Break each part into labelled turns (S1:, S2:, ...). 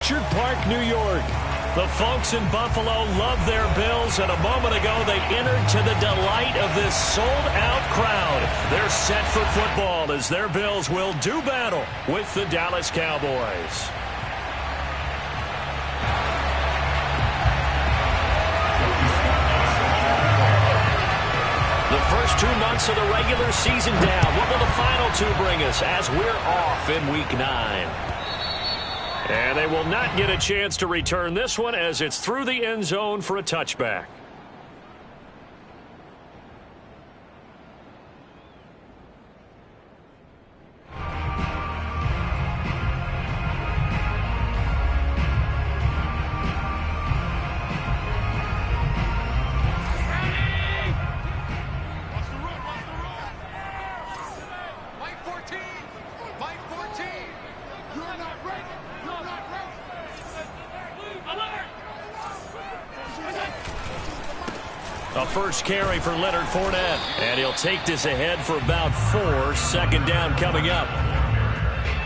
S1: Orchard Park, New York. The folks in Buffalo love their Bills, and a moment ago they entered to the delight of this sold-out crowd. They're set for football as their Bills will do battle with the Dallas Cowboys. The first 2 months of the regular season down. What will the final 2 bring us as we're off in Week 9? And they will not get a chance to return this one as it's through the end zone for a touchback. A first carry for Leonard Fournette. And he'll take this ahead for about 4. Second down coming up.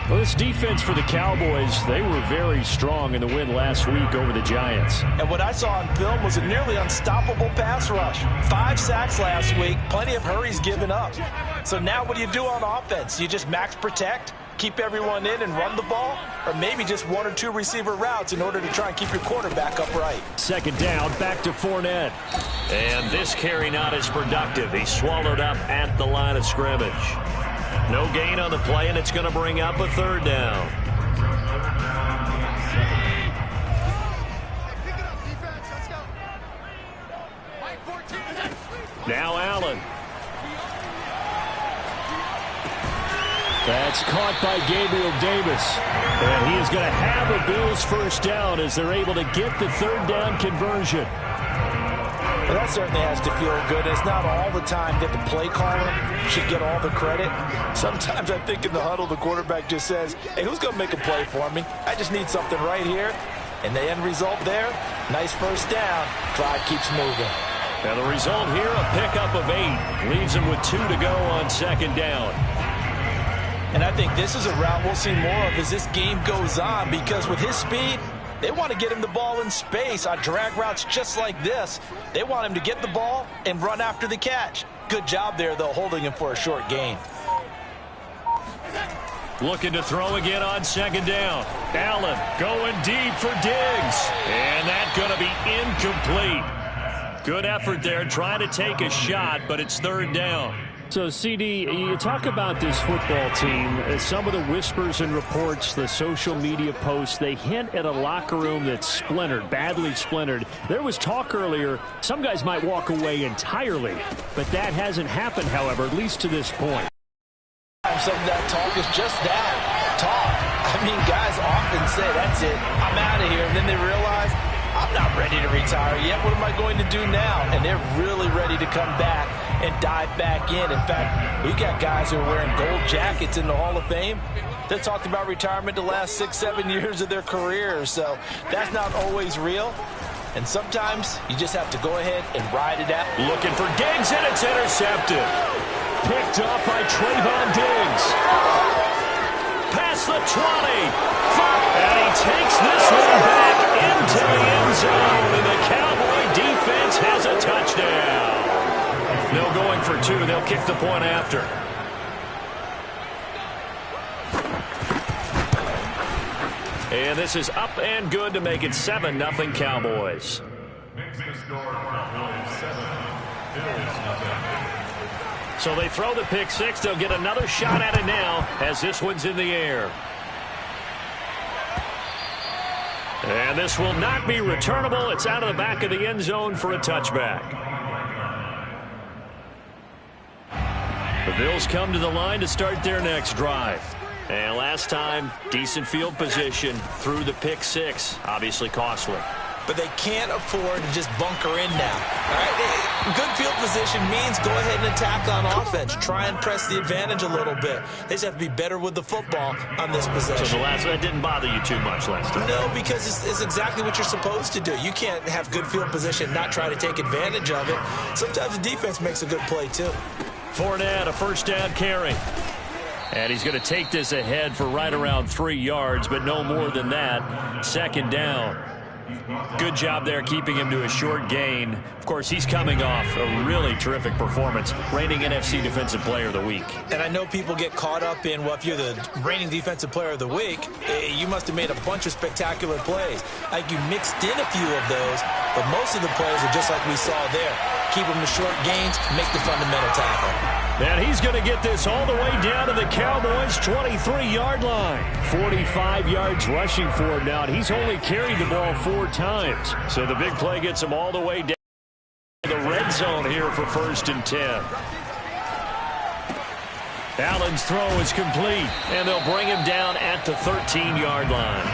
S1: Well, this defense for the Cowboys, they were very strong in the win last week over the Giants.
S2: And what I saw on film was a nearly unstoppable pass rush. 5 sacks last week, plenty of hurries given up. So now what do you do on offense? You just max protect, keep everyone in and run the ball, or maybe just 1 or 2 receiver routes in order to try and keep your quarterback upright.
S1: Second down, back to Fournette. And this carry not as productive. He's swallowed up at the line of scrimmage. No gain on the play, and it's going to bring up a 3rd down. Now Allen. That's caught by Gabriel Davis. And he is going to have a Bills first down as they're able to get the 3rd down conversion.
S2: Well, that certainly has to feel good. It's not all the time that the play caller should get all the credit. Sometimes I think in the huddle, the quarterback just says, hey, who's going to make a play for me? I just need something right here. And the end result there, nice first down. Drive keeps moving.
S1: And the result here, a pickup of 8. Leaves him with 2 to go on 2nd down.
S2: And I think this is a route we'll see more of as this game goes on, because with his speed, they want to get him the ball in space on drag routes just like this. They want him to get the ball and run after the catch. Good job there, though, holding him for a short gain.
S1: Looking to throw again on 2nd down. Allen going deep for Diggs. And that's going to be incomplete. Good effort there, trying to take a shot, but it's 3rd down. So, CD, you talk about this football team, some of the whispers and reports, the social media posts, they hint at a locker room that's splintered, badly splintered. There was talk earlier, some guys might walk away entirely, but that hasn't happened, however, at least to this point.
S2: Some of that talk is just that, talk. I mean, guys often say, that's it, I'm out of here, and then they realize, I'm not ready to retire yet. What am I going to do now? And they're really ready to come back and dive back in. In fact, we got guys who are wearing gold jackets in the Hall of Fame that talked about retirement the last 6-7 years of their careers. So that's not always real. And sometimes you just have to go ahead and ride it out.
S1: Looking for Diggs, and it's intercepted. Picked up by Trayvon Diggs. Past the 20. And he takes this one back into the end zone. And the Cowboy defense has a touchdown. No going for 2. They'll kick the point after. And this is up and good to make it 7-0 Cowboys. So they throw the pick 6. They'll get another shot at it now as this one's in the air. And this will not be returnable. It's out of the back of the end zone for a touchback. The Bills come to the line to start their next drive. And last time, decent field position through the pick 6. Obviously costly.
S2: But they can't afford to just bunker in now. All right? Good field position means go ahead and attack on offense. Try and press the advantage a little bit. They just have to be better with the football on this possession.
S1: So that didn't bother you too much last time?
S2: No, because it's exactly what you're supposed to do. You can't have good field position and not try to take advantage of it. Sometimes the defense makes a good play, too.
S1: Fournette, a first down carry. And he's going to take this ahead for right around 3 yards, but no more than that. Second down. Good job there keeping him to a short gain. Of course, he's coming off a really terrific performance, reigning NFC Defensive Player of the Week.
S2: And I know people get caught up in, well, if you're the reigning Defensive Player of the Week, you must have made a bunch of spectacular plays. I think you mixed in a few of those, but most of the plays are just like we saw there. Keep them to short gains, make the fundamental tackle.
S1: And he's going to get this all the way down to the Cowboys' 23-yard line. 45 yards rushing for him now, and he's only carried the ball 4 times. So the big play gets him all the way down to the red zone here for 1st and 10. Allen's throw is complete, and they'll bring him down at the 13-yard line.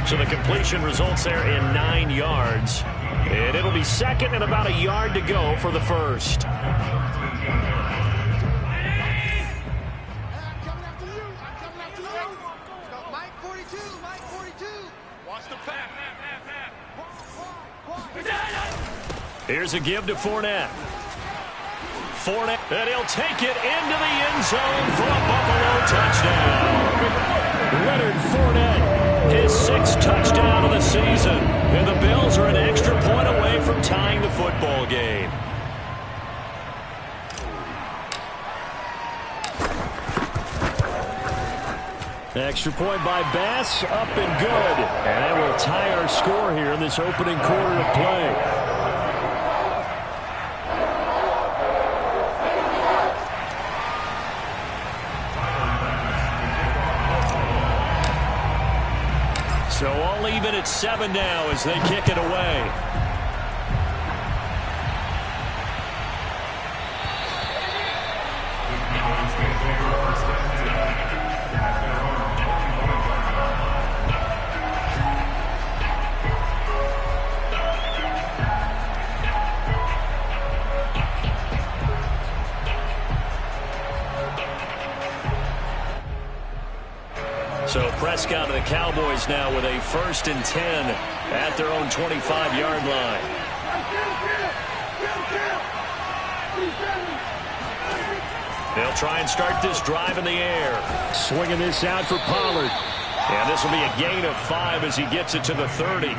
S1: So the completion results there in 9 yards. And it'll be second and about a yard to go for the first. Here's a give to Fournette. And he'll take it into the end zone for a Buffalo touchdown. Leonard Fournette, his 6th touchdown of the season. And the Bills are an extra point away from tying the football game. Extra point by Bass, up and good. And that will tie our score here in this opening quarter of play. So all even at 7 now as they kick it away. So Prescott and the Cowboys now with a 1st and 10 at their own 25-yard line. They'll try and start this drive in the air. Swinging this out for Pollard. And this will be a gain of 5 as he gets it to the 30.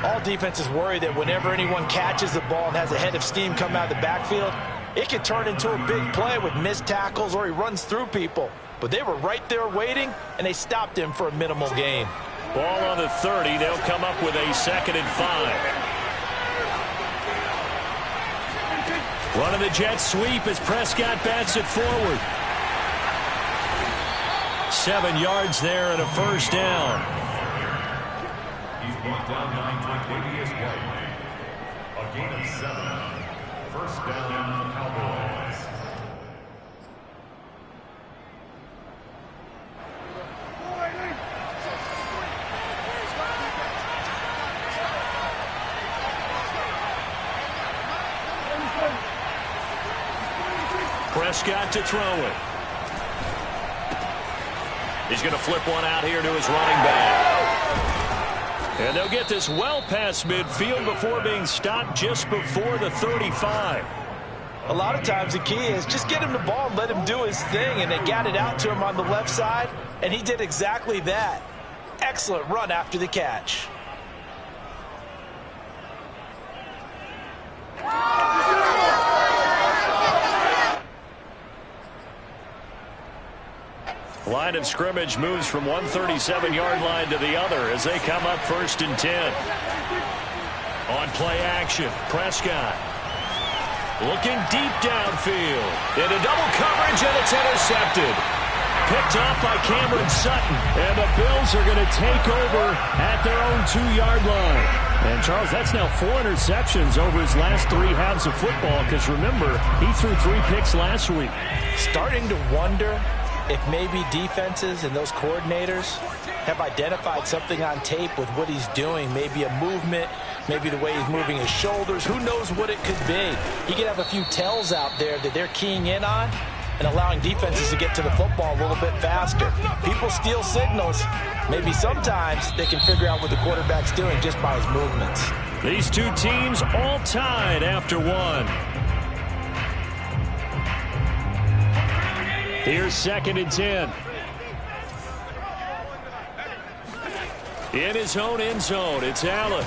S2: All defenses worry that whenever anyone catches the ball and has a head of steam come out of the backfield, it can turn into a big play with missed tackles or he runs through people. But they were right there waiting, and they stopped him for a minimal gain.
S1: Ball on the 30. They'll come up with a 2nd and 5. Running the jet sweep as Prescott bats it forward. 7 yards there and a 1st down.
S3: He's brought down 9 as well. A gain of 7. 1st down, Cowboys.
S1: Prescott to throw it. He's going to flip one out here to his running back. And they'll get this well past midfield before being stopped just before the 35.
S2: A lot of times the key is just get him the ball and let him do his thing, and they got it out to him on the left side, and he did exactly that. Excellent run after the catch.
S1: Line of scrimmage moves from one 37-yard line to the other as they come up 1st and 10. On play action, Prescott looking deep downfield. Into double coverage, and it's intercepted. Picked off by Cameron Sutton, and the Bills are going to take over at their own 2-yard line. And, Charles, that's now 4 interceptions over his last 3 halves of football because, remember, he threw 3 picks last week.
S2: Starting to wonder if maybe defenses and those coordinators have identified something on tape with what he's doing. Maybe a movement, maybe the way he's moving his shoulders. Who knows what it could be? He could have a few tells out there that they're keying in on and allowing defenses to get to the football a little bit faster. People steal signals. Maybe sometimes they can figure out what the quarterback's doing just by his movements.
S1: These two teams all tied after 1. Here's 2nd and 10. In his own end zone, it's Allen.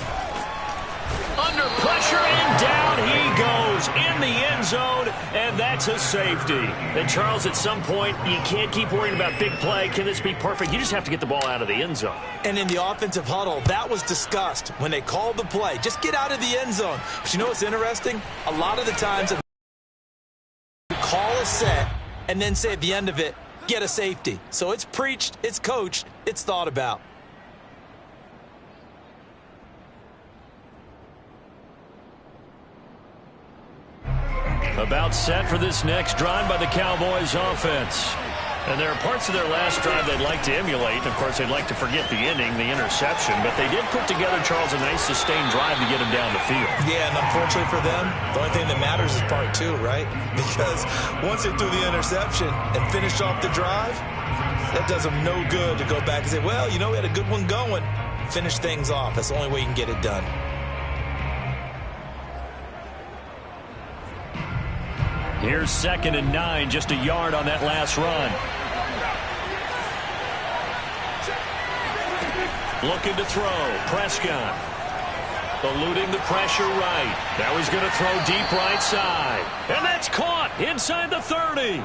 S1: Under pressure, and down he goes in the end zone, and that's a safety. And, Charles, at some point, you can't keep worrying about big play. Can this be perfect? You just have to get the ball out of the end zone.
S2: And in the offensive huddle, that was discussed when they called the play. Just get out of the end zone. But you know what's interesting? A lot of the times, call a set and then say at the end of it, get a safety. So it's preached, it's coached, it's thought about.
S1: About set for this next drive by the Cowboys offense. And there are parts of their last drive they'd like to emulate. Of course, they'd like to forget the inning, the interception. But they did put together, Charles, a nice sustained drive to get him down the field.
S2: Yeah, and unfortunately for them, the only thing that matters is part 2, right? Because once they threw the interception and finished off the drive, that does them no good to go back and say, well, you know, we had a good one going. Finish things off. That's the only way you can get it done.
S1: Here's 2nd and 9, just a yard on that last run. Looking to throw, Prescott. Eluding the pressure right. Now he's going to throw deep right side. And that's caught inside the 30.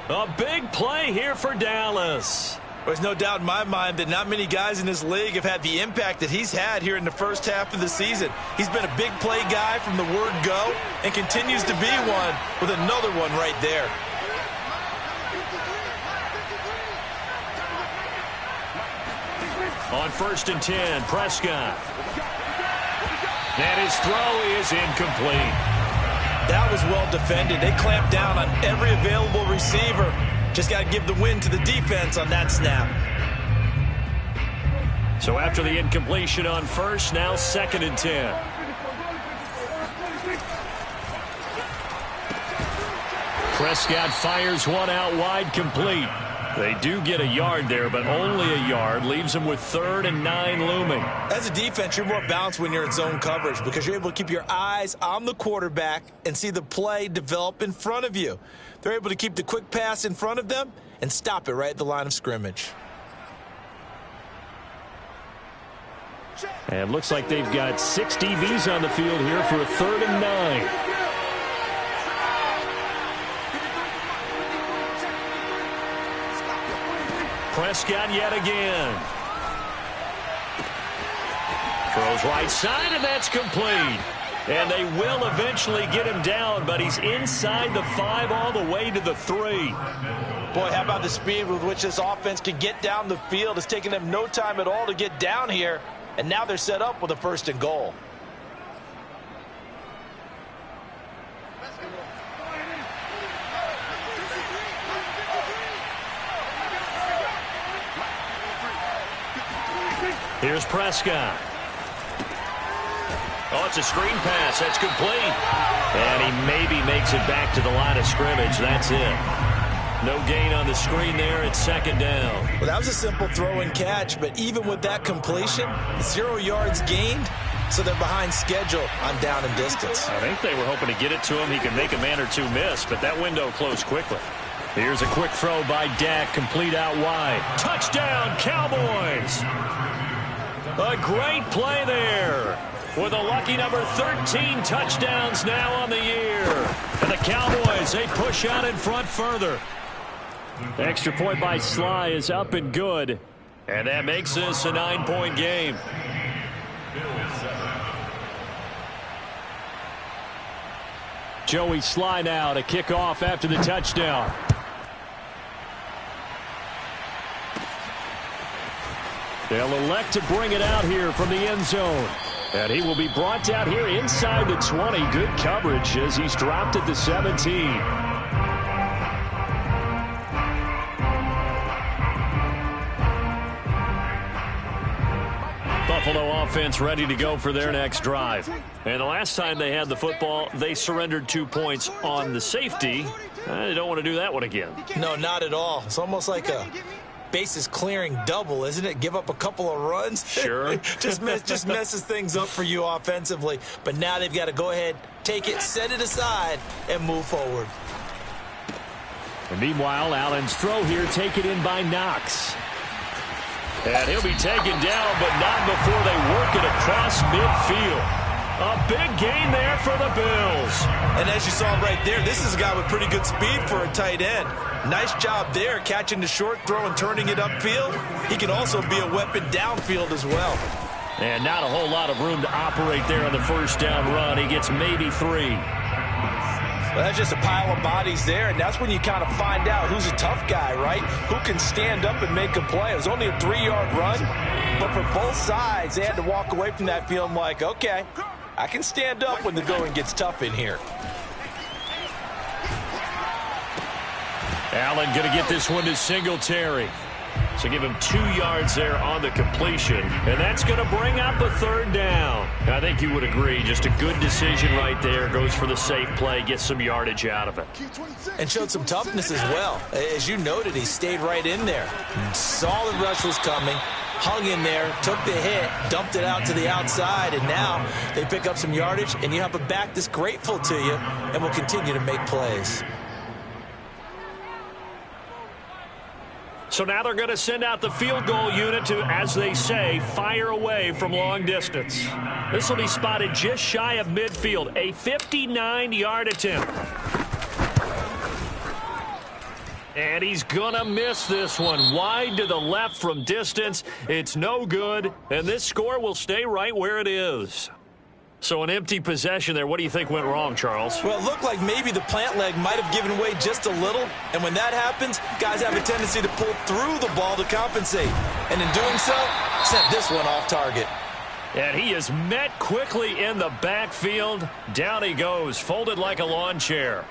S1: A big play here for Dallas.
S2: There's no doubt in my mind that not many guys in this league have had the impact that he's had here in the first half of the season. He's been a big play guy from the word go and continues to be one with another one right there.
S1: On 1st and 10, Prescott. And his throw is incomplete.
S2: That was well defended. They clamped down on every available receiver. Just got to give the win to the defense on that snap.
S1: So after the incompletion on 1st, now 2nd and 10. Prescott fires one out wide, complete. They do get a yard there, but only a yard. Leaves them with 3rd and 9 looming.
S2: As a defense, you're more balanced when you're in zone coverage because you're able to keep your eyes on the quarterback and see the play develop in front of you. They're able to keep the quick pass in front of them and stop it right at the line of scrimmage.
S1: And looks like they've got 6 DBs on the field here for a 3rd and 9. Prescott yet again. Throws right side, and that's complete. And they will eventually get him down, but he's inside the 5 all the way to the 3.
S2: Boy, how about the speed with which this offense can get down the field? It's taken them no time at all to get down here, and now they're set up with a 1st and goal.
S1: Here's Prescott. Oh, it's a screen pass. That's complete. And he maybe makes it back to the line of scrimmage. That's it. No gain on the screen there. It's 2nd down.
S2: Well, that was a simple throw and catch, but even with that completion, 0 yards gained, so they're behind schedule on down and distance.
S1: I think they were hoping to get it to him. He could make a man or two miss, but that window closed quickly. Here's a quick throw by Dak, complete out wide. Touchdown, Cowboys! A great play there. With a lucky number 13 touchdowns now on the year. And the Cowboys, they push out in front further. Extra point by Sly is up and good. And that makes this a 9-point game. Joey Sly now to kick off after the touchdown. They'll elect to bring it out here from the end zone. And he will be brought out here inside the 20. Good coverage as he's dropped at the 17. Buffalo offense ready to go for their next drive. And the last time they had the football, they surrendered 2 points on the safety. They don't want to do that one again.
S2: No, not at all. It's almost like a bases clearing double, isn't it? Give up a couple of runs.
S1: Sure.
S2: just messes things up for you offensively. But now they've got to go ahead, take it, set it aside, and move forward.
S1: And meanwhile, Allen's throw here taken in by Knox. And he'll be taken down, but not before they work it across midfield. A big gain there for the Bills.
S2: And as you saw right there, this is a guy with pretty good speed for a tight end. Nice job there, catching the short throw and turning it upfield. He can also be a weapon downfield as well.
S1: And not a whole lot of room to operate there on the first down run. He gets maybe 3.
S2: Well, that's just a pile of bodies there, and that's when you kind of find out who's a tough guy, right? Who can stand up and make a play. It was only a 3-yard run, but for both sides, they had to walk away from that feeling like, okay, I can stand up when the going gets tough in here.
S1: Allen going to get this one to Singletary. So give him 2 yards there on the completion. And that's going to bring up a 3rd down. I think you would agree. Just a good decision right there. Goes for the safe play. Gets some yardage out of it.
S2: And showed some toughness as well. As you noted, he stayed right in there. Saw the rush was coming. Hung in there, took the hit, dumped it out to the outside, and now they pick up some yardage, and you have a back that's grateful to you and will continue to make plays.
S1: So now they're going to send out the field goal unit to, as they say, fire away from long distance. This will be spotted just shy of midfield, a 59-yard attempt. And he's going to miss this one. Wide to the left from distance. It's no good, and this score will stay right where it is. So an empty possession there. What do you think went wrong, Charles?
S2: Well, it looked like maybe the plant leg might have given way just a little, and when that happens, guys have a tendency to pull through the ball to compensate. And in doing so, sent this one off target.
S1: And he is met quickly in the backfield. Down he goes, folded like a lawn chair.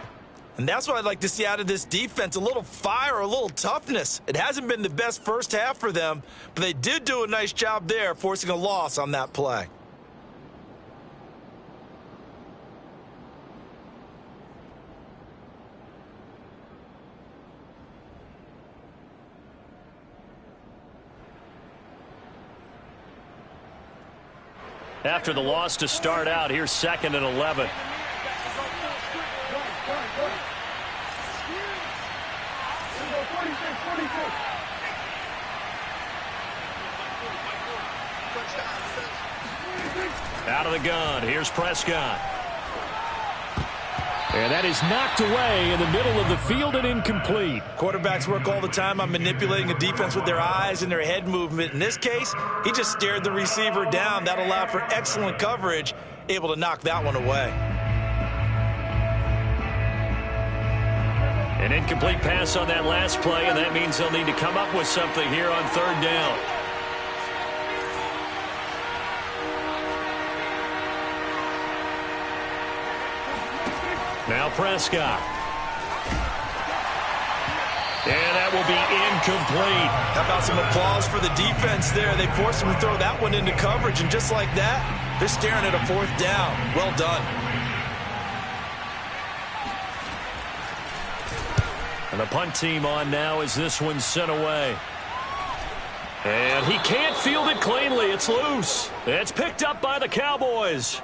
S2: And that's what I'd like to see out of this defense, a little fire, a little toughness. It hasn't been the best first half for them, but they did do a nice job there, forcing a loss on that play.
S1: After the loss to start out, here's 2nd and 11. Out of the gun, here's Prescott. And that is knocked away in the middle of the field and incomplete.
S2: Quarterbacks work all the time on manipulating a defense with their eyes and their head movement. In this case, he just stared the receiver down. That allowed for excellent coverage, able to knock that one away.
S1: An incomplete pass on that last play, and that means they'll need to come up with something here on 3rd down. Now Prescott. And that will be incomplete.
S2: How about some applause for the defense there? They forced him to throw that one into coverage, and just like that, they're staring at a 4th down. Well done.
S1: And the punt team on now as this one's sent away. And he can't field it cleanly. It's loose. It's picked up by the Cowboys.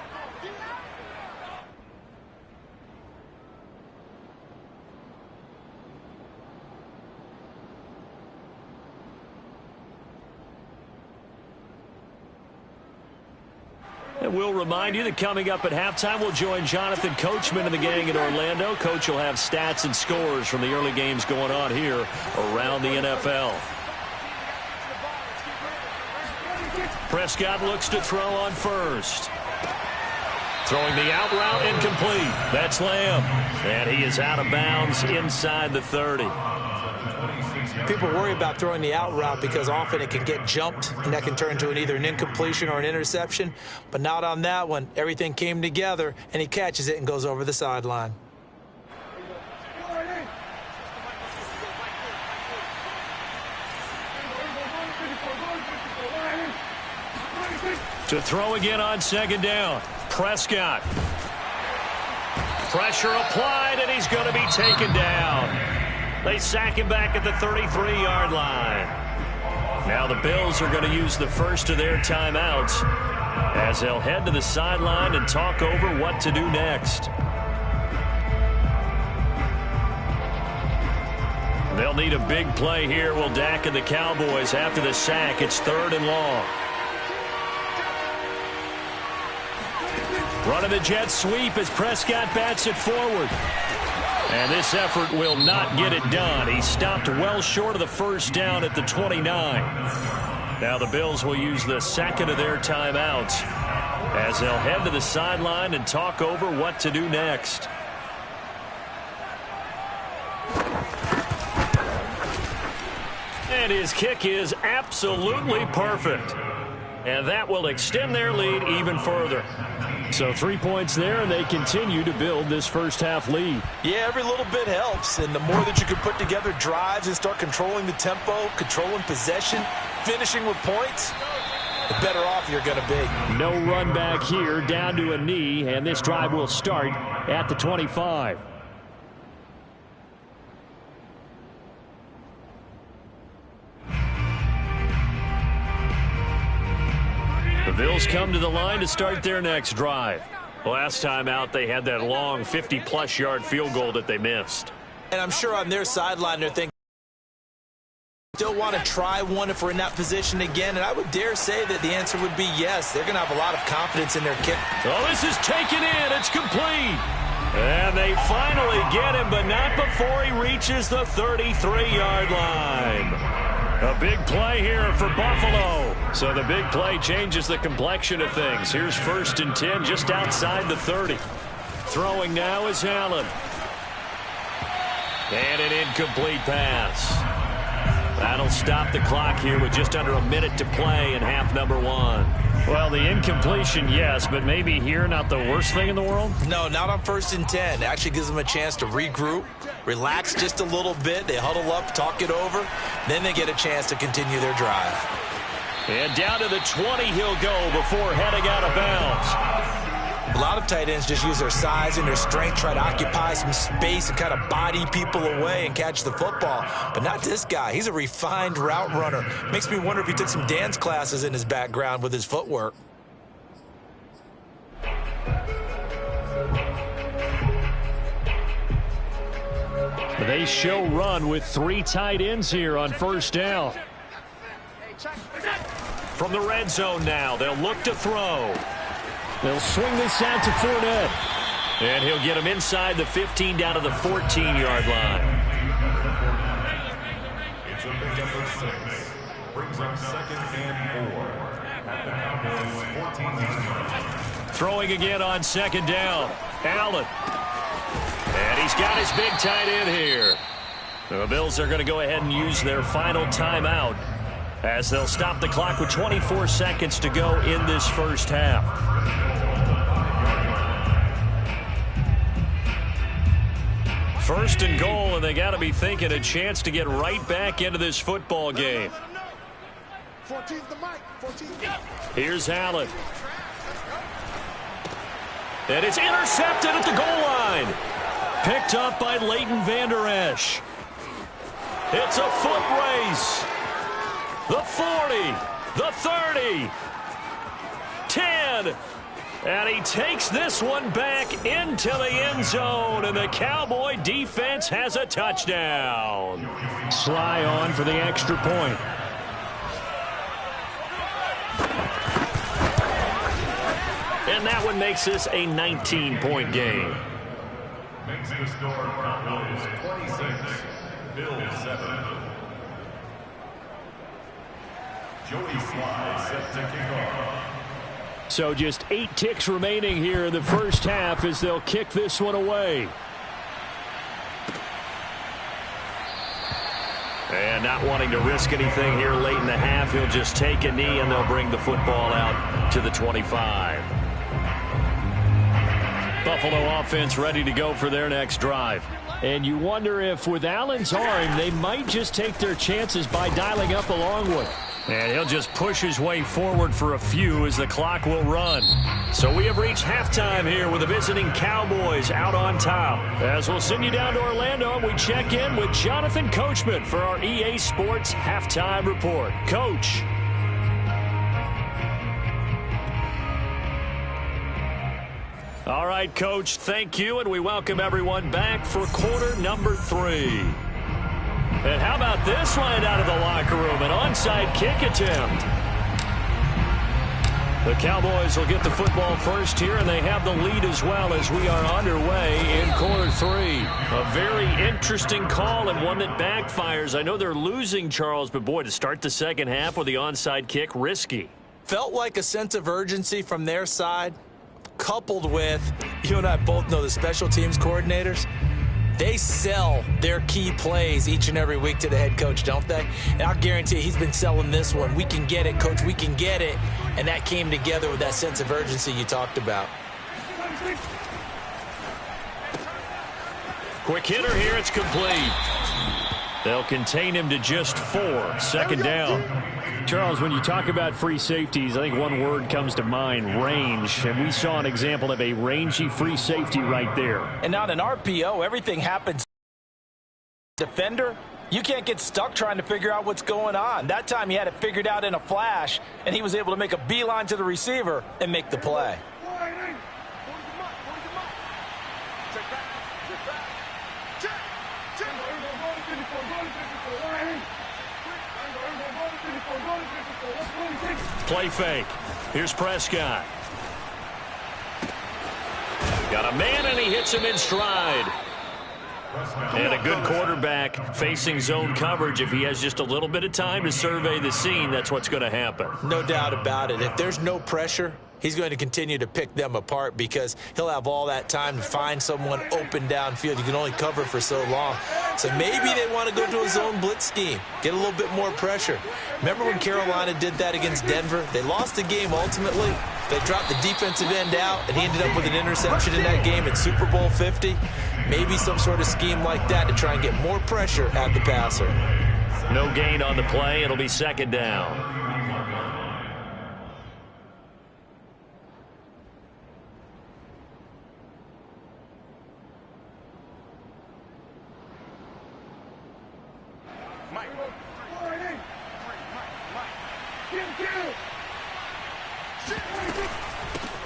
S1: And we'll remind you that coming up at halftime, we'll join Jonathan Coachman and the gang in Orlando. Coach will have stats and scores from the early games going on here around the NFL. Prescott looks to throw on first. Throwing the out route incomplete. That's Lamb. And he is out of bounds inside the 30.
S2: People worry about throwing the out route because often it can get jumped, and that can turn into either an incompletion or an interception. But not on that one. Everything came together, and he catches it and goes over the sideline.
S1: To throw again on 2nd down. Prescott. Pressure applied, and he's going to be taken down. They sack him back at the 33-yard line. Now the Bills are going to use the first of their timeouts as they'll head to the sideline and talk over what to do next. They'll need a big play here. Will Dak and the Cowboys after the sack. It's 3rd and long. Running the jet sweep as Prescott bats it forward. And this effort will not get it done. He stopped well short of the first down at the 29. Now the Bills will use the second of their timeouts as they'll head to the sideline and talk over what to do next. And his kick is absolutely perfect. And that will extend their lead even further. So 3 points there, and they continue to build this first half lead.
S2: Yeah, every little bit helps, and the more that you can put together drives and start controlling the tempo, controlling possession, finishing with points, the better off you're going to be.
S1: No run back here, down to a knee, and this drive will start at the 25. The Bills come to the line to start their next drive. Last time out, they had that long 50-plus yard field goal that they missed.
S2: And I'm sure on their sideline they're thinking, still want to try one if we're in that position again? And I would dare say that the answer would be yes. They're going to have a lot of confidence in their kick.
S1: Oh, this is taken in. It's complete. And they finally get him, but not before he reaches the 33-yard line. A big play here for Buffalo. So the big play changes the complexion of things. Here's 1st and 10 just outside the 30. Throwing now is Allen. And an incomplete pass. That'll stop the clock here with just under a minute to play in half number 1. Well, the incompletion, yes, but maybe here not the worst thing in the world?
S2: No, not on 1st and 10. It actually gives them a chance to regroup, relax just a little bit. They huddle up, talk it over. Then they get a chance to continue their drive.
S1: And down to the 20 he'll go before heading out of bounds.
S2: A lot of tight ends just use their size and their strength, try to occupy some space and kind of body people away and catch the football. But not this guy. He's a refined route runner. Makes me wonder if he took some dance classes in his background with his footwork.
S1: They show run with 3 tight ends here on 1st down. From the red zone now, they'll look to throw. They'll swing this out to Fournette. And he'll get him inside the 15 down to the 14-yard line.
S3: It's a pickup of 6. Brings up 2nd and 4. At the Cowboys' 14-yard line.
S1: Throwing again on 2nd down. Allen. And he's got his big tight end here. The Bills are going to go ahead and use their final timeout as they'll stop the clock with 24 seconds to go in this first half. First and goal, and they got to be thinking a chance to get right back into this football game. Here's Allen. And it's intercepted at the goal line. Picked up by Leighton Vander Esch. It's a foot race. The 40, the 30, 10. And he takes this one back into the end zone, and the Cowboy defense has a touchdown. Sly on for the extra point. And that one makes this a 19-point game.
S3: Makes the score Cowboys 26, Bills 7. Joey Sly set to kick off.
S1: So just 8 ticks remaining here in the first half as they'll kick this one away. And not wanting to risk anything here late in the half, he'll just take a knee and they'll bring the football out to the 25. Buffalo offense ready to go for their next drive. And you wonder if with Allen's arm, they might just take their chances by dialing up a long one. And he'll just push his way forward for a few as the clock will run. So we have reached halftime here with the visiting Cowboys out on top. As we'll send you down to Orlando, and we check in with Jonathan Coachman for our EA Sports Halftime Report. Coach. All right, Coach, thank you, and we welcome everyone back for quarter number 3. And how about this right out of the locker room? An onside kick attempt. The Cowboys will get the football first here, and they have the lead as well as we are underway in quarter 3. A very interesting call and one that backfires. I know they're losing, Charles, but boy, to start the second half with the onside kick, risky.
S2: Felt like a sense of urgency from their side, coupled with, you and I both know the special teams coordinators, they sell their key plays each and every week to the head coach, don't they? And I'll guarantee he's been selling this one. We can get it, coach, we can get it. And that came together with that sense of urgency you talked about.
S1: Quick hitter here, it's complete. They'll contain him to just 4. Second down.
S4: Charles, when you talk about free safeties, I think one word comes to mind, range. And we saw an example of a rangy free safety right there.
S2: And on an RPO, everything happens. Defender, you can't get stuck trying to figure out what's going on. That time he had it figured out in a flash, and he was able to make a beeline to the receiver and make the play.
S1: Play fake. Here's Prescott. Got a man, and he hits him in stride. And a good quarterback facing zone coverage. If he has just a little bit of time to survey the scene, that's what's going to happen.
S2: No doubt about it. If there's no pressure, he's going to continue to pick them apart because he'll have all that time to find someone open downfield. You can only cover for so long. So maybe they want to go to a zone blitz scheme, get a little bit more pressure. Remember when Carolina did that against Denver? They lost the game ultimately. They dropped the defensive end out, and he ended up with an interception in that game at Super Bowl 50. Maybe some sort of scheme like that to try and get more pressure at the passer.
S1: No gain on the play. It'll be second down.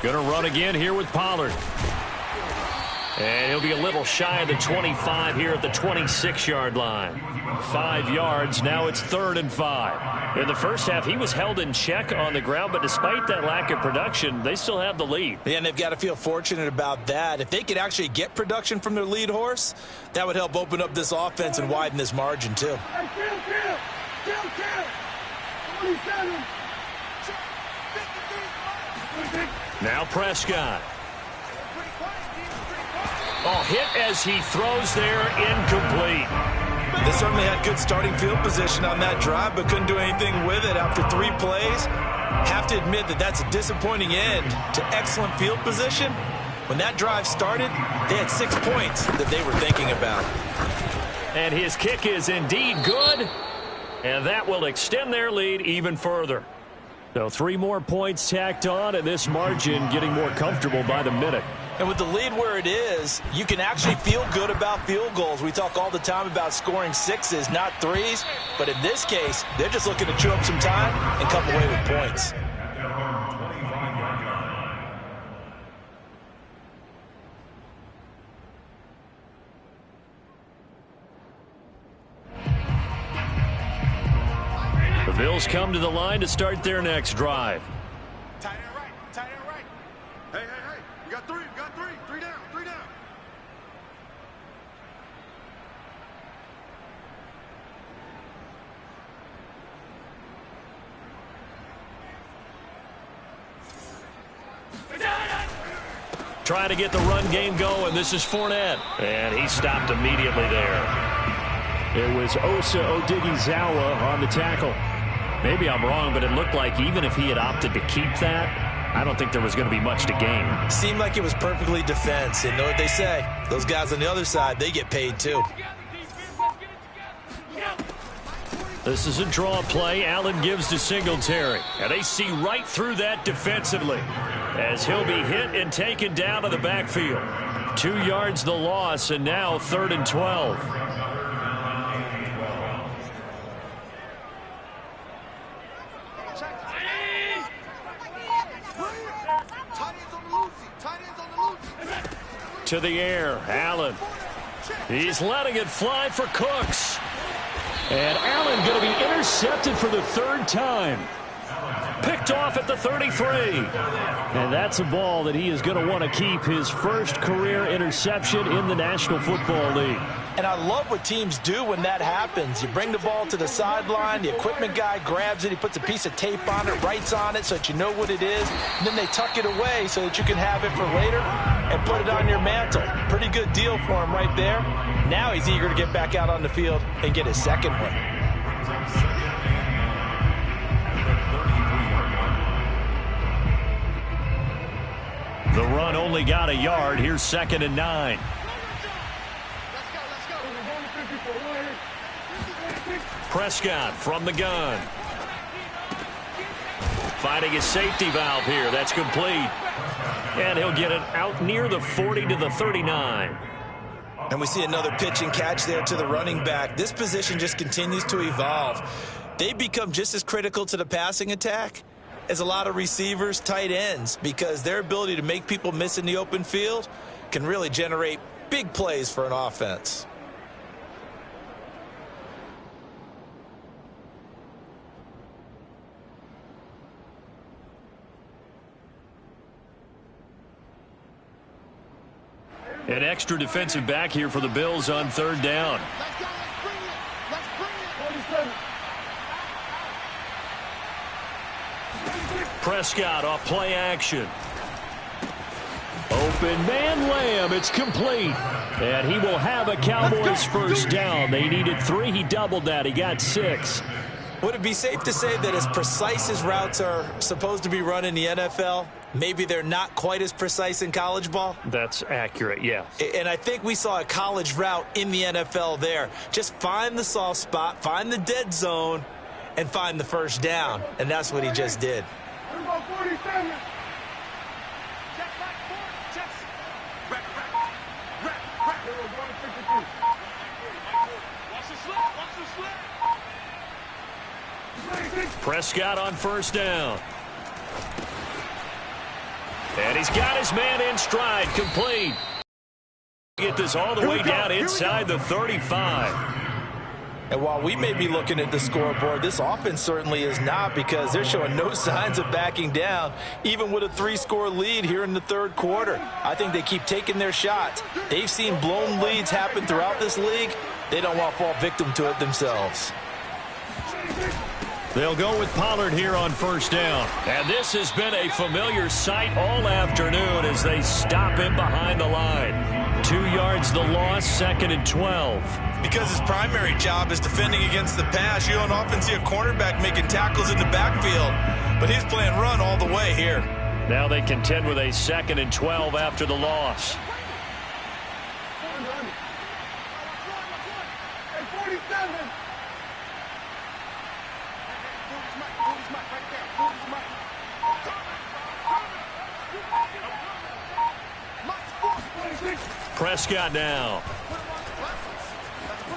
S1: Going to run again here with Pollard. And he'll be a little shy of the 25 here at the 26-yard line. 5 yards. Now it's 3rd and 5. In the first half, he was held in check on the ground, but despite that lack of production, they still have the lead.
S2: Yeah, and they've got to feel fortunate about that. If they could actually get production from their lead horse, that would help open up this offense and widen this margin, too.
S1: Now Prescott. Oh, hit as he throws there, incomplete.
S2: They certainly had good starting field position on that drive, but couldn't do anything with it after 3 plays. Have to admit that that's a disappointing end to excellent field position. When that drive started, they had 6 points that they were thinking about.
S1: And his kick is indeed good, and that will extend their lead even further. So 3 more points tacked on, and this margin getting more comfortable by the minute.
S2: And with the lead where it is, you can actually feel good about field goals. We talk all the time about scoring 6s, not 3s. But in this case, they're just looking to chew up some time and come away with points.
S1: The Bills come to the line to start their next drive.
S5: Tight end right, tight end right. Hey, you got 3, three down.
S1: Trying to get the run game going. This is Fournette. And he stopped immediately there.
S4: It was Osa Odighizuwa on the tackle.
S1: Maybe I'm wrong, but it looked like even if he had opted to keep that, I don't think there was going to be much to gain.
S2: Seemed like it was perfectly defense. And know what they say? Those guys on the other side, they get paid too.
S1: This is a draw play. Allen gives to Singletary. And they see right through that defensively as he'll be hit and taken down to the backfield. 2 yards the loss, and now 3rd and 12. To the air, Allen. He's letting it fly for Cooks. And Allen going to be intercepted for the third time. Picked off at the 33.
S4: And that's a ball that he is going to want to keep, his first career interception in the National Football League.
S2: And I love what teams do when that happens. You bring the ball to the sideline, the equipment guy grabs it, he puts a piece of tape on it, writes on it so that you know what it is, and then they tuck it away so that you can have it for later and put it on your mantle. Pretty good deal for him right there. Now he's eager to get back out on the field and get his second one.
S1: The run only got a yard. Here's 2nd and 9. Prescott from the gun. Finding his safety valve here. That's complete. And he'll get it out near the 40 to the 39.
S2: And we see another pitch and catch there to the running back. This position just continues to evolve. They become just as critical to the passing attack as a lot of receivers, tight ends, because their ability to make people miss in the open field can really generate big plays for an offense.
S1: An extra defensive back here for the Bills on 3rd down. Prescott off play action. Open man Lamb. It's complete. And he will have a Cowboys first down. They needed 3. He doubled that. He got 6.
S2: Would it be safe to say that as precise as routes are supposed to be run in the NFL, maybe they're not quite as precise in college ball?
S4: That's accurate, yeah.
S2: And I think we saw a college route in the NFL there. Just find the soft spot, find the dead zone, and find the first down. And that's what he just did.
S1: Prescott on first down. And he's got his man in stride, complete. Get this all the way down inside the 35.
S2: And while we may be looking at the scoreboard, this offense certainly is not, because they're showing no signs of backing down, even with a 3-score lead here in the 3rd quarter. I think they keep taking their shots. They've seen blown leads happen throughout this league. They don't want to fall victim to it themselves.
S1: They'll go with Pollard here on first down. And this has been a familiar sight all afternoon as they stop him behind the line. 2 yards the loss, 2nd and 12.
S2: Because his primary job is defending against the pass, you don't often see a cornerback making tackles in the backfield. But he's playing run all the way here.
S1: Now they contend with a 2nd and 12 after the loss. Prescott now.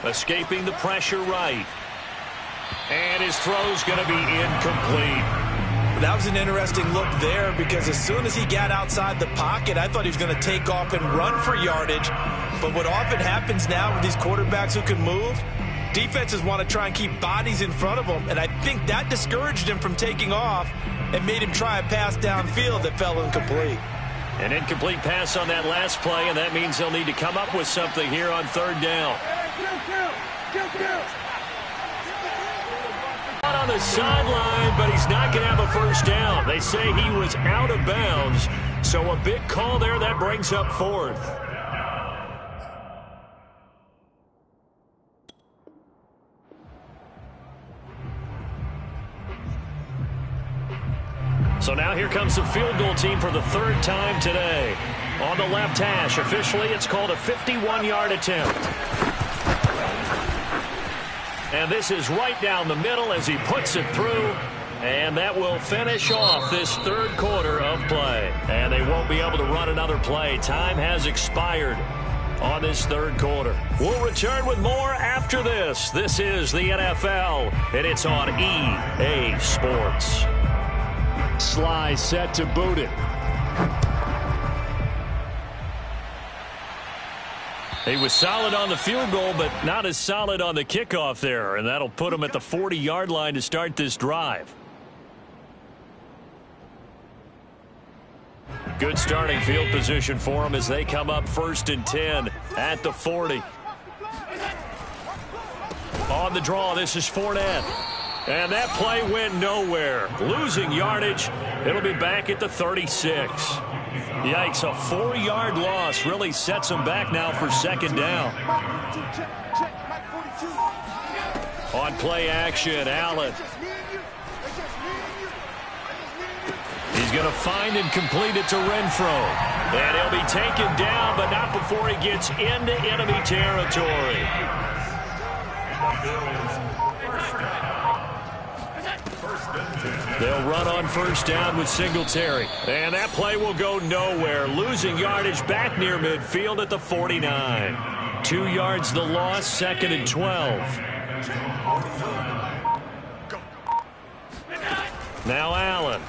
S1: Escaping the pressure right. And his throw's going to be incomplete.
S2: That was an interesting look there, because as soon as he got outside the pocket, I thought he was going to take off and run for yardage. But what often happens now with these quarterbacks who can move, defenses want to try and keep bodies in front of them. And I think that discouraged him from taking off and made him try a pass downfield that fell incomplete.
S1: An incomplete pass on that last play, and that means they'll need to come up with something here on 3rd down. On the sideline, but he's not going to have a first down. They say he was out of bounds, so a big call there. That brings up 4th. So now here comes the field goal team for the 3rd time today. On the left hash, officially it's called a 51-yard attempt. And this is right down the middle as he puts it through. And that will finish off this 3rd quarter of play. And they won't be able to run another play. Time has expired on this 3rd quarter. We'll return with more after this. This is the NFL, and it's on EA Sports.
S4: Sly set to boot it.
S1: He was solid on the field goal, but not as solid on the kickoff there, and that'll put him at the 40-yard line to start this drive. Good starting field position for them as they come up 1st and 10 at the 40. On the draw, this is Fournette. And that play went nowhere. Losing yardage. It'll be back at the 36. Yikes, a 4-yard loss really sets them back now for 2nd down. On play action, Allen. He's going to find and complete it to Renfro. And he'll be taken down, but not before he gets into enemy territory. They'll run on 1st down with Singletary. And that play will go nowhere. Losing yardage back near midfield at the 49. 2 yards the loss, 2nd and 12. Now Allen.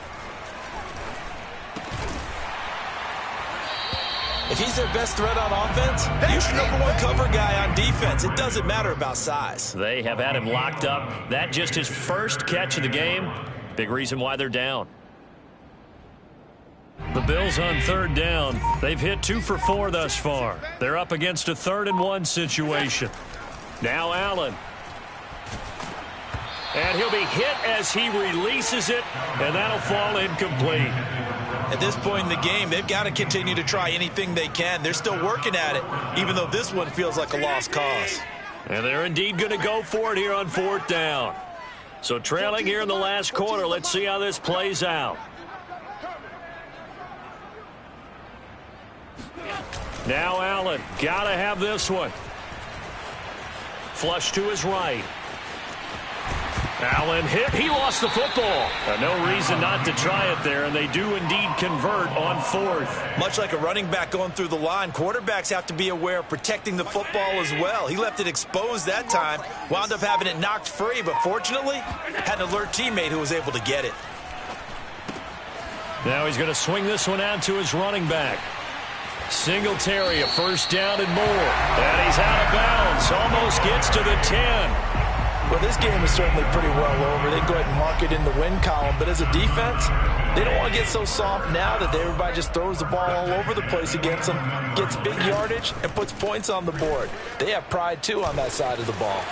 S2: If he's their best threat on offense, he's your #1 cover guy on defense. It doesn't matter about size.
S1: They have had him locked up. That just his first catch of the game. Big reason why they're down. The Bills on 3rd down. They've hit 2 for 4 thus far. They're up against a 3rd and 1 situation. Now Allen. And he'll be hit as he releases it, and that'll fall incomplete.
S2: At this point in the game, they've got to continue to try anything they can. They're still working at it, even though this one feels like a lost cause.
S1: And they're indeed going to go for it here on 4th down. So trailing here in the last quarter, let's see how this plays out. Now Allen, got to have this one. Flush to his right. Allen hit. He lost the football. No reason not to try it there, and they do indeed convert on 4th.
S2: Much like a running back going through the line, quarterbacks have to be aware of protecting the football as well. He left it exposed that time, wound up having it knocked free, but fortunately, had an alert teammate who was able to get it.
S1: Now he's going to swing this one out to his running back. Singletary, a 1st down and more. And he's out of bounds. Almost gets to the 10.
S2: Well, this game is certainly pretty well over. They go ahead and mark it in the win column. But as a defense, they don't want to get so soft now that everybody just throws the ball all over the place against them, gets big yardage, and puts points on the board. They have pride, too, on that side of the ball.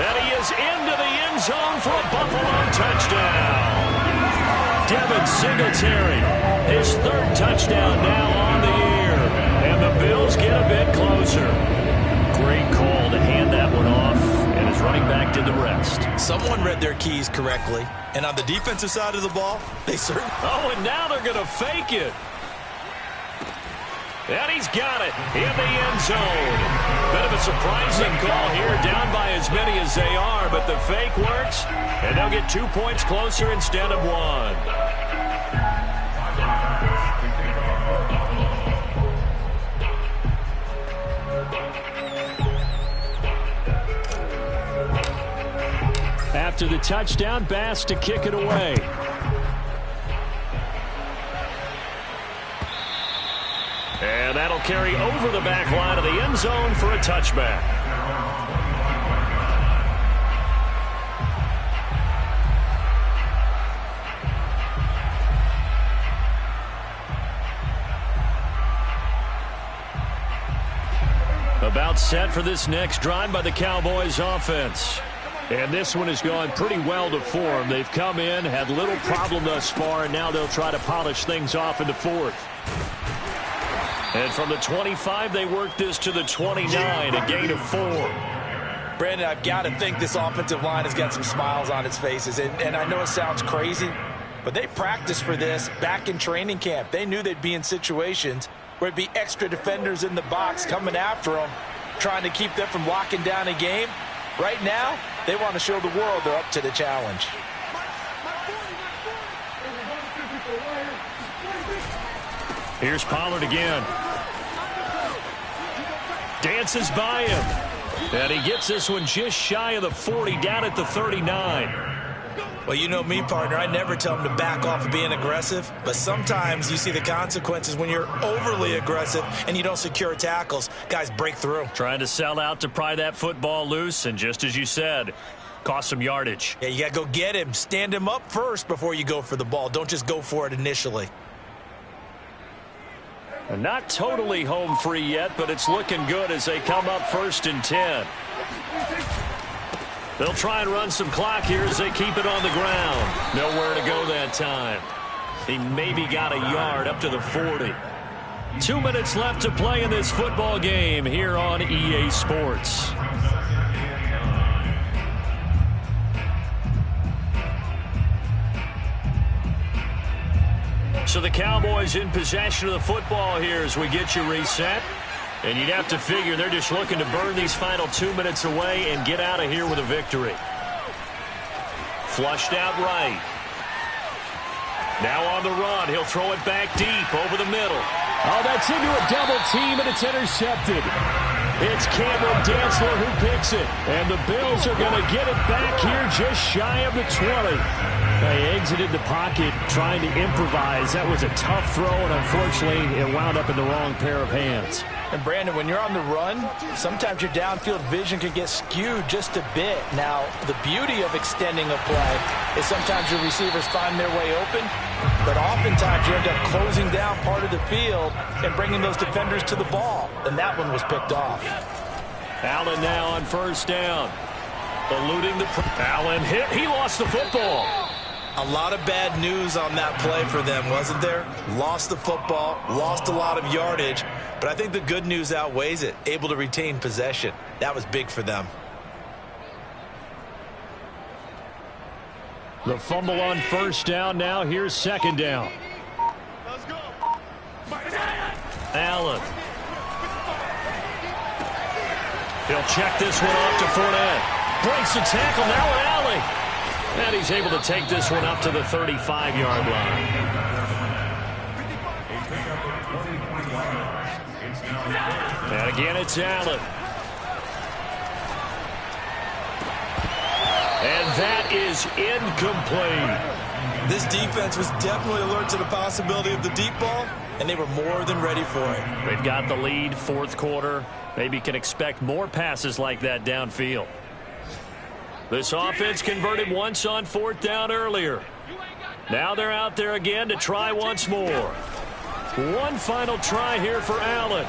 S1: And he is into the end zone for a Buffalo touchdown. Devin Singletary, his 3rd touchdown now on the year. And the Bills get a bit closer. Great call to hand that one off. And his running back did the rest.
S2: Someone read their keys correctly. And on the defensive side of the ball, they certainly...
S1: Oh, and now they're going to fake it. And he's got it in the end zone. Bit of a surprising call here, down by as many as they are, but the fake works, and they'll get 2 points closer instead of 1. After the touchdown, Bass to kick it away. And that'll carry over the back line of the end zone for a touchback. About set for this next drive by the Cowboys offense. And this one has gone pretty well to form. They've come in, had little problem thus far, and now they'll try to polish things off in the 4th. And from the 25, they work this to the 29, a gain of 4.
S2: Brandon, I've got to think this offensive line has got some smiles on its faces. And I know it sounds crazy, but they practiced for this back in training camp. They knew they'd be in situations where it'd be extra defenders in the box coming after them, trying to keep them from locking down a game. Right now, they want to show the world they're up to the challenge.
S1: Here's Pollard again. Dances by him. And he gets this one just shy of the 40, down at the 39.
S2: Well, you know me, partner. I never tell them to back off of being aggressive, but sometimes you see the consequences when you're overly aggressive and you don't secure tackles. Guys break through.
S1: Trying to sell out to pry that football loose, and just as you said, cost some yardage.
S2: Yeah, you got to go get him. Stand him up first before you go for the ball. Don't just go for it initially.
S1: Not totally home free yet, but it's looking good as they come up 1st and 10. They'll try and run some clock here as they keep it on the ground. Nowhere to go that time. He maybe got a yard up to the 40. 2 minutes left to play in this football game here on EA Sports. So the Cowboys in possession of the football here as we get you reset. And you'd have to figure they're just looking to burn these final 2 minutes away and get out of here with a victory. Flushed out right. Now on the run. He'll throw it back deep over the middle.
S4: Oh, that's into a double team, and it's intercepted. It's Cameron Dantzler who picks it. And the Bills are going to get it back here just shy of the 20. They exited the pocket trying to improvise. That was a tough throw, and unfortunately, it wound up in the wrong pair of hands.
S2: And, Brandon, when you're on the run, sometimes your downfield vision can get skewed just a bit. Now, the beauty of extending a play is sometimes your receivers find their way open, but oftentimes you end up closing down part of the field and bringing those defenders to the ball. And that one was picked off.
S1: Allen now on 1st down. Eluding the... Allen hit. He lost the football.
S2: A lot of bad news on that play for them, wasn't there? Lost the football, lost a lot of yardage, but I think the good news outweighs it. Able to retain possession. That was big for them.
S4: The fumble on 1st down. Now here's 2nd down.
S5: Let's go.
S1: Allen. He'll check this one off to Fournette. Breaks the tackle. Now an alley. And he's able to take this one up to the 35-yard line. And again, it's Allen. And that is incomplete.
S2: This defense was definitely alert to the possibility of the deep ball, and they were more than ready for it.
S1: They've got the lead, 4th quarter. Maybe can expect more passes like that downfield. This offense converted once on 4th down earlier. Now they're out there again to try once more. One final try here for Allen.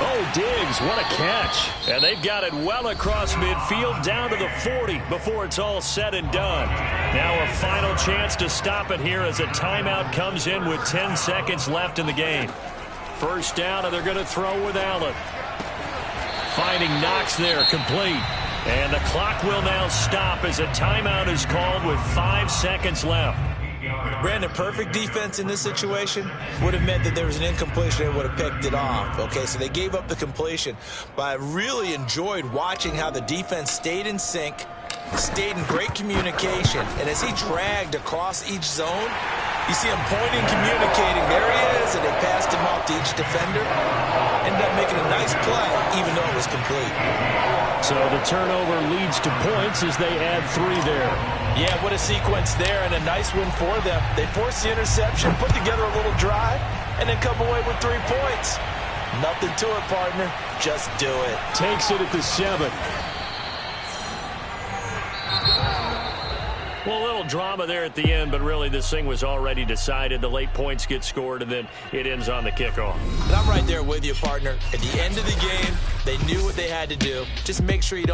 S1: Oh, Diggs, what a catch. And they've got it well across midfield down to the 40 before it's all said and done. Now a final chance to stop it here as a timeout comes in with 10 seconds left in the game. 1st down, and they're going to throw with Allen. Finding Knox there, complete. And the clock will now stop as a timeout is called with 5 seconds left.
S2: Brandon, perfect defense in this situation would have meant that there was an incompletion. They would have picked it off. Okay, so they gave up the completion. But I really enjoyed watching how the defense stayed in sync, stayed in great communication. And as he dragged across each zone, you see him pointing, communicating. There he is, and they passed him off to each defender. Ended up making a nice play, even though it was complete.
S4: So the turnover leads to points as they add 3 there.
S2: Yeah, what a sequence there, and a nice win for them. They forced the interception, put together a little drive, and then come away with 3 points. Nothing to it, partner. Just do it.
S4: Takes it at the 7.
S1: Well, a little drama there at the end, but really this thing was already decided. The late points get scored, and then it ends on the kickoff.
S2: And I'm right there with you, partner. At the end of the game, they knew what they had to do. Just make sure you don't